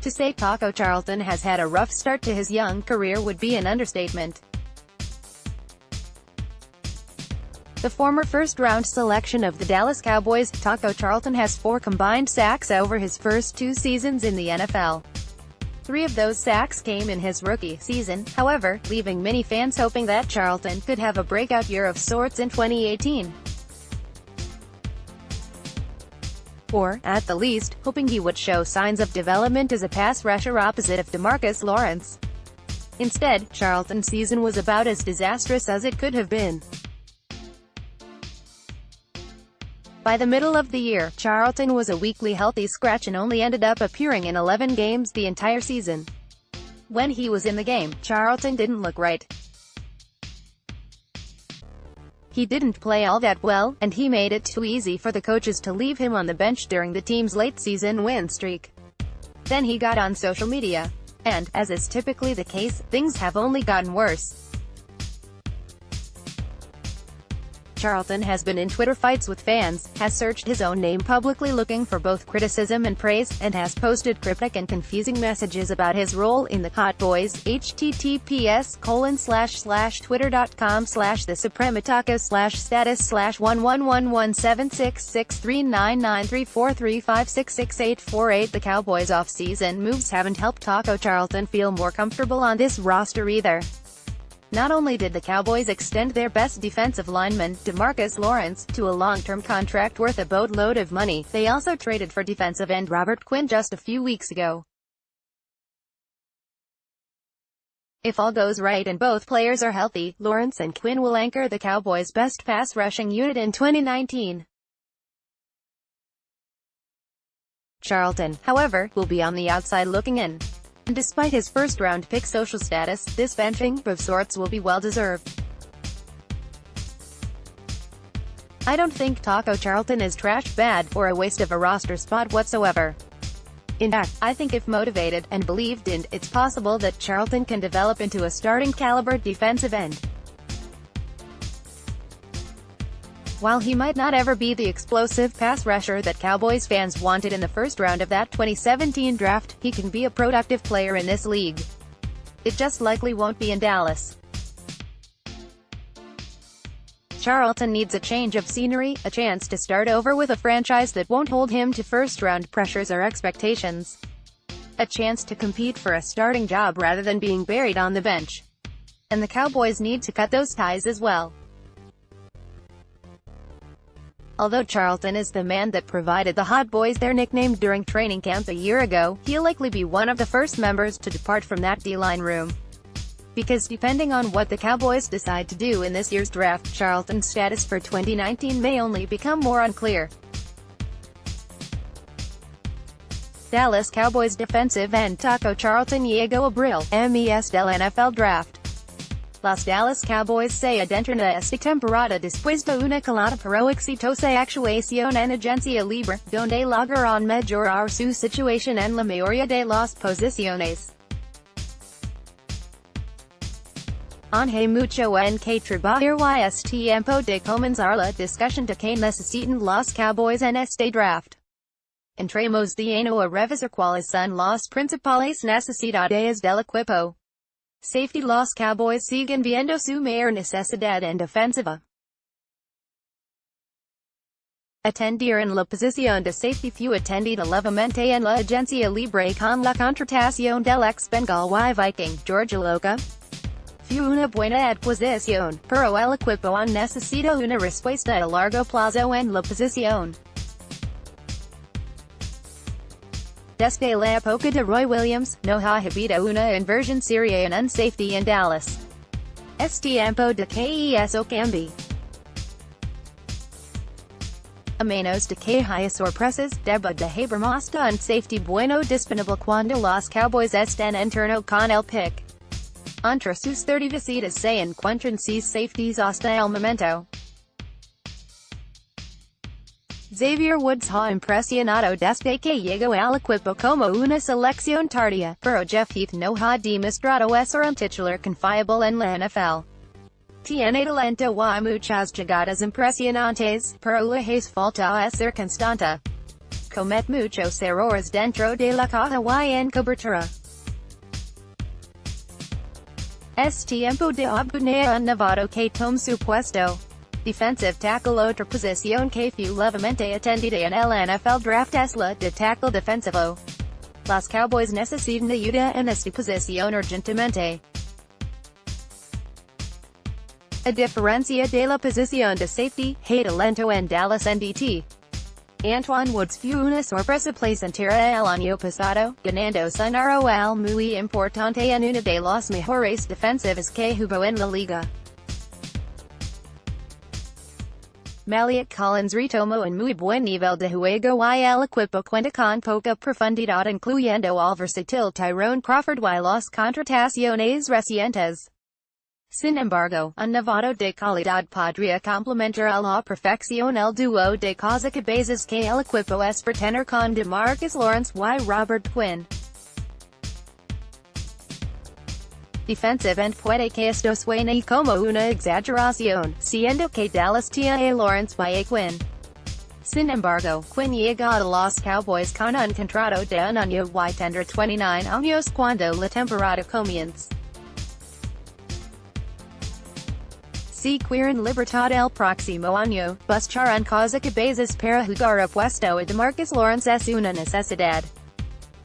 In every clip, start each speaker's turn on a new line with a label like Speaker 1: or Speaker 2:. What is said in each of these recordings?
Speaker 1: To say Taco Charlton has had a rough start to his young career would be an understatement. The former first-round selection of the Dallas Cowboys, Taco Charlton has 4 combined sacks over his first 2 seasons in the NFL. 3 of those sacks came in his rookie season, however, leaving many fans hoping that Charlton could have a breakout year of sorts in 2018. Or, at the least, hoping he would show signs of development as a pass rusher opposite of DeMarcus Lawrence. Instead, Charlton's season was about as disastrous as it could have been. By the middle of the year, Charlton was a weekly healthy scratch and only ended up appearing in 11 games the entire season. When he was in the game, Charlton didn't look right. He didn't play all that well, and he made it too easy for the coaches to leave him on the bench during the team's late-season win streak. Then he got on social media. And, as is typically the case, things have only gotten worse. Charlton has been in Twitter fights with fans, has searched his own name publicly looking for both criticism and praise, and has posted cryptic and confusing messages about his role in the Hot Boys. https://twitter.com/thesuprematacos/status/1111766399343566848. The Cowboys' off-season moves haven't helped Taco Charlton feel more comfortable on this roster either. Not only did the Cowboys extend their best defensive lineman, DeMarcus Lawrence, to a long-term contract worth a boatload of money, they also traded for defensive end Robert Quinn just a few weeks ago. If all goes right and both players are healthy, Lawrence and Quinn will anchor the Cowboys' best pass-rushing unit in 2019. Charlton, however, will be on the outside looking in. And despite his first-round pick social status, this benching of sorts will be well-deserved. I don't think Taco Charlton is trash bad, or a waste of a roster spot whatsoever. In fact, I think if motivated, and believed in, it's possible that Charlton can develop into a starting-caliber defensive end. While he might not ever be the explosive pass rusher that Cowboys fans wanted in the first round of that 2017 draft, he can be a productive player in this league. It just likely won't be in Dallas. Charlton needs a change of scenery, a chance to start over with a franchise that won't hold him to first-round pressures or expectations. A chance to compete for a starting job rather than being buried on the bench. And the Cowboys need to cut those ties as well. Although Charlton is the man that provided the Hot Boys their nickname during training camp a year ago, he'll likely be one of the first members to depart from that D-line room. Because depending on what the Cowboys decide to do in this year's draft, Charlton's status for 2019 may only become more unclear. Dallas Cowboys defensive end Taco Charlton llegó abril, mes del NFL Draft. Los Dallas Cowboys se adentran a esta temporada después de una calada pero exitosa actuación en agencia libre, donde lograron mejorar su situación en la mayoría de las posiciones. Hay mucho en que trabajar y es tiempo de comenzar la discusión de que necesitan los Cowboys en este draft. Entremos de lleno a revisar cuáles son las principales necesidades del equipo. Safety. Los Cowboys siguen viendo su mayor necesidad en defensiva. Atender en la posición de safety fue atendida levemente en la agencia libre con la contratación del ex-Bengal Viking, George Iloka. Fue una buena adquisición, pero el equipo aún necesita una respuesta a largo plazo en la posición. Desde la época de Roy Williams, no ha habido una inversión seria en un safety en Dallas. Es tiempo de que eso cambie. A menos de que haya sorpresas, debe de haber más de un safety bueno disponible cuando los Cowboys estén en turno con el pick. Entre sus 30 visitas se encuentran 6 safeties hasta el momento. Xavier Woods ha impresionado desde que llegó al equipo como una selección tardía, pero Jeff Heath no ha demostrado ser un titular confiable en la NFL. Tiene talento y muchas llegadas impresionantes, pero le hace falta ser constante. comet muchos errores dentro de la caja y en cobertura. Es tiempo de obtener un novato que tome su puesto. Defensive tackle. Otra posición que fue levemente atendida en el NFL Draft es la de tackle defensivo. Los Cowboys necesitan ayuda en esta posición urgentemente. A diferencia de la posición de safety, hay talento en Dallas NDT. Antoine Woods fue una sorpresa placentera el año pasado, ganándose un rol muy importante en una de las mejores defensivas que jugó en la liga. Maliot Collins retomó un muy buen nivel de juego y el equipo cuenta con poca profundidad incluyendo al versátil Tyrone Crawford y las contrataciones recientes. Sin embargo, un novato de calidad podría complementar a la perfección el dúo de cabezas que el equipo es por tener con DeMarcus Lawrence y Robert Quinn. Defensivamente puede que esto suene como una exageración, siendo que Dallas tiene a Lawrence y a Quinn. Sin embargo, Quinn llega a los Cowboys con un contrato de un año y tendrá 29 años cuando la temporada comience. Si quieren libertad el próximo año, buscar un cabezas para jugar opuesto a DeMarcus Lawrence es una necesidad.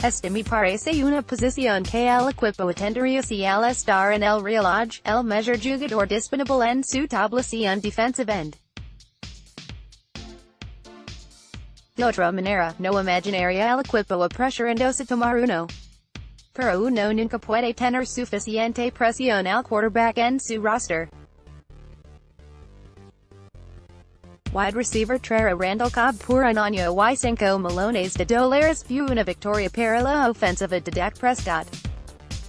Speaker 1: Esta me parece una posición que el equipo tendría si al estar en el reloj, el mejor jugador disponible en su tablación defensive end. De otra manera, no imaginaría el equipo apresurándose a tomar uno. Pero uno nunca puede tener suficiente presión al quarterback en su roster. Wide receiver trae Randall Cobb por un año y $5 millones fue una victoria para la ofensiva de Dak Prescott.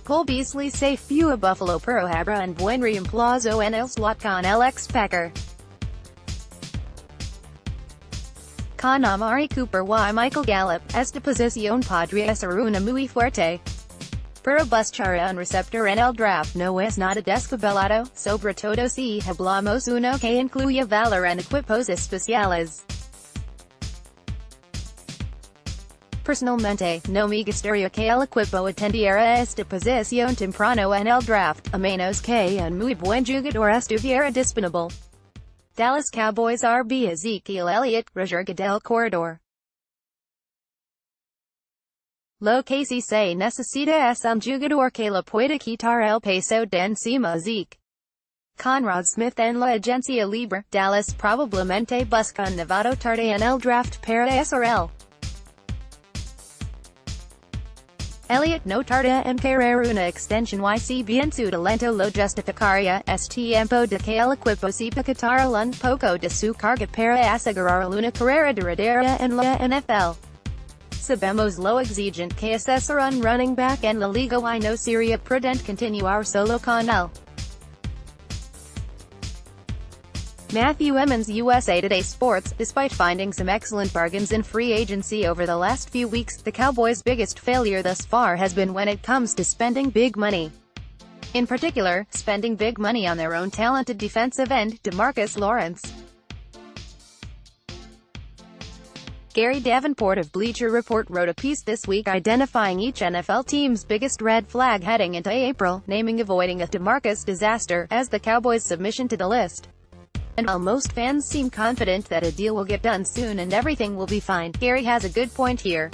Speaker 1: Cole Beasley se fue a Buffalo pero habrá un buen reemplazo en el slot con el ex-Packer. Con Amari Cooper y Michael Gallup, esta posición podría ser una muy fuerte. Pero buscar un receptor en el draft no es nada descabellado, sobre todo si hablamos uno que incluya valor en equipos especiales. Personalmente, no me gustaría que el equipo atendiera esta posición temprano en el draft, a menos que un muy buen jugador estuviera disponible. Dallas Cowboys RB Ezekiel Elliott, reserva del corredor. Lo que sí se necesita es un jugador que le pueda quitar el peso de encima a Zeke. Con Rod Smith en la agencia libre, Dallas probablemente busca un novato tarde en el draft para hacer él. Elliott no tarda en querer una extensión y si bien su talento lo justificaría, es tiempo de que el equipo sepa quitar un poco de su carga para asegurar una carrera duradera en la NFL. Sabemos lo exigente que es ser un running back en la liga y no sería prudente continuar solo con él. Matthew Emmons, USA Today Sports. Despite finding some excellent bargains in free agency over the last few weeks, the Cowboys' biggest failure thus far has been when it comes to spending big money. In particular, spending big money on their own talented defensive end, DeMarcus Lawrence. Gary Davenport of Bleacher Report wrote a piece this week identifying each NFL team's biggest red flag heading into April, naming avoiding a DeMarcus disaster as the Cowboys' submission to the list. And while most fans seem confident that a deal will get done soon and everything will be fine, Gary has a good point here.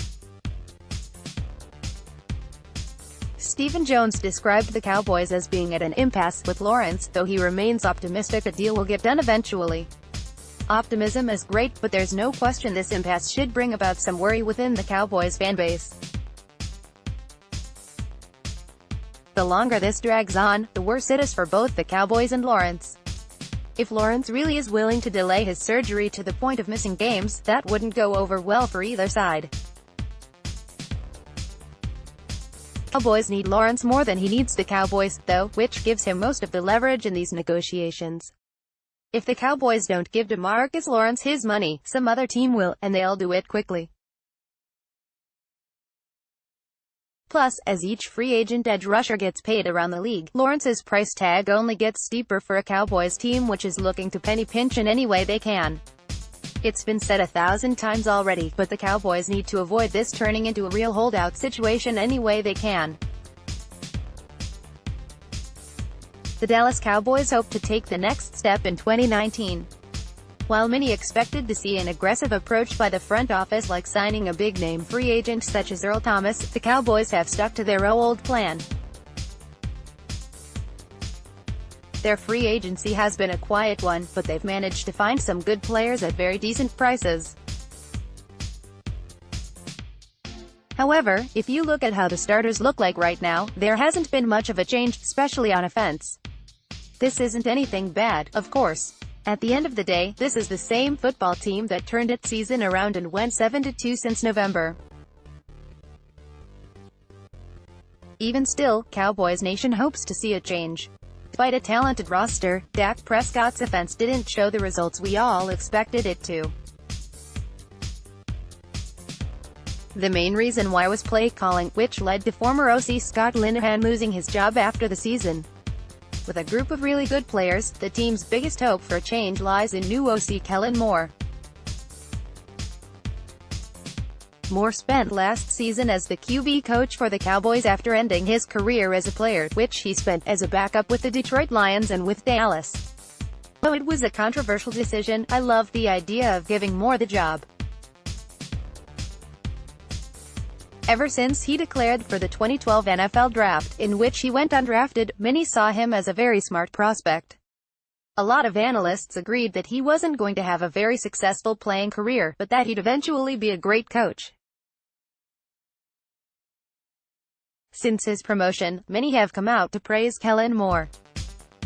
Speaker 1: Stephen Jones described the Cowboys as being at an impasse with Lawrence, though he remains optimistic a deal will get done eventually. Optimism is great, but there's no question this impasse should bring about some worry within the Cowboys fanbase. The longer this drags on, the worse it is for both the Cowboys and Lawrence. If Lawrence really is willing to delay his surgery to the point of missing games, that wouldn't go over well for either side. Cowboys need Lawrence more than he needs the Cowboys, though, which gives him most of the leverage in these negotiations. If the Cowboys don't give DeMarcus Lawrence his money, some other team will, and they'll do it quickly. Plus, as each free agent edge rusher gets paid around the league, Lawrence's price tag only gets steeper for a Cowboys team which is looking to penny pinch in any way they can. It's been said 1,000 times already, but the Cowboys need to avoid this turning into a real holdout situation any way they can. The Dallas Cowboys hope to take the next step in 2019. While many expected to see an aggressive approach by the front office like signing a big-name free agent such as Earl Thomas, the Cowboys have stuck to their old plan. Their free agency has been a quiet one, but they've managed to find some good players at very decent prices. However, if you look at how the starters look like right now, there hasn't been much of a change, especially on offense. This isn't anything bad, of course. At the end of the day, this is the same football team that turned its season around and went 7-2 since November. Even still, Cowboys Nation hopes to see a change. Despite a talented roster, Dak Prescott's offense didn't show the results we all expected it to. The main reason why was play calling, which led to former OC Scott Linehan losing his job after the season. With a group of really good players, the team's biggest hope for a change lies in new OC Kellen Moore. Moore spent last season as the QB coach for the Cowboys after ending his career as a player, which he spent as a backup with the Detroit Lions and with Dallas. Though it was a controversial decision, I loved the idea of giving Moore the job. Ever since he declared for the 2012 NFL Draft, in which he went undrafted, many saw him as a very smart prospect. A lot of analysts agreed that he wasn't going to have a very successful playing career, but that he'd eventually be a great coach. Since his promotion, many have come out to praise Kellen Moore.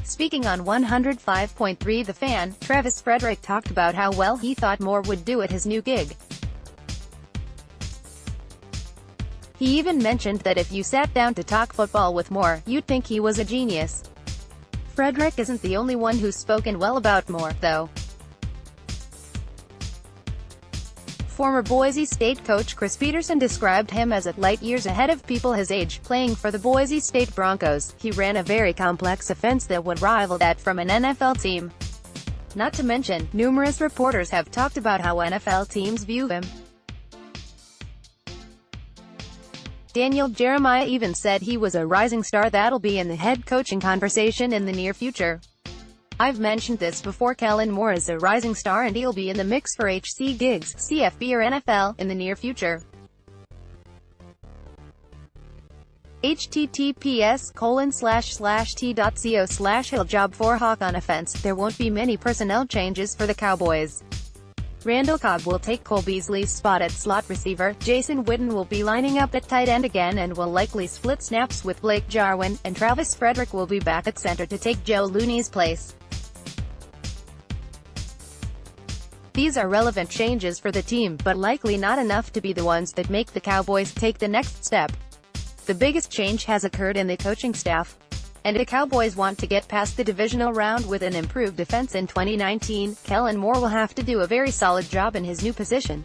Speaker 1: Speaking on 105.3 The Fan, Travis Frederick talked about how well he thought Moore would do at his new gig. He even mentioned that if you sat down to talk football with Moore, you'd think he was a genius. Frederick isn't the only one who's spoken well about Moore, though. Former Boise State coach Chris Peterson described him as light years ahead of people his age. Playing for the Boise State Broncos, he ran a very complex offense that would rival that from an NFL team. Not to mention, numerous reporters have talked about how NFL teams view him. Daniel Jeremiah even said he was a rising star that'll be in the head coaching conversation in the near future. I've mentioned this before, Kellen Moore is a rising star and he'll be in the mix for HC gigs, CFB or NFL, in the near future. https://t.co/Hill job for Hawk on offense. There won't be many personnel changes for the Cowboys. Randall Cobb will take Cole Beasley's spot at slot receiver, Jason Witten will be lining up at tight end again and will likely split snaps with Blake Jarwin, and Travis Frederick will be back at center to take Joe Looney's place. These are relevant changes for the team, but likely not enough to be the ones that make the Cowboys take the next step. The biggest change has occurred in the coaching staff. And the Cowboys want to get past the divisional round with an improved defense in 2019, Kellen Moore will have to do a very solid job in his new position.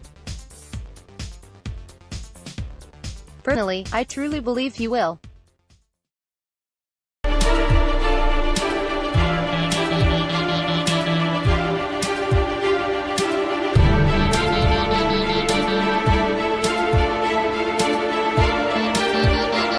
Speaker 1: Personally, I truly believe he will.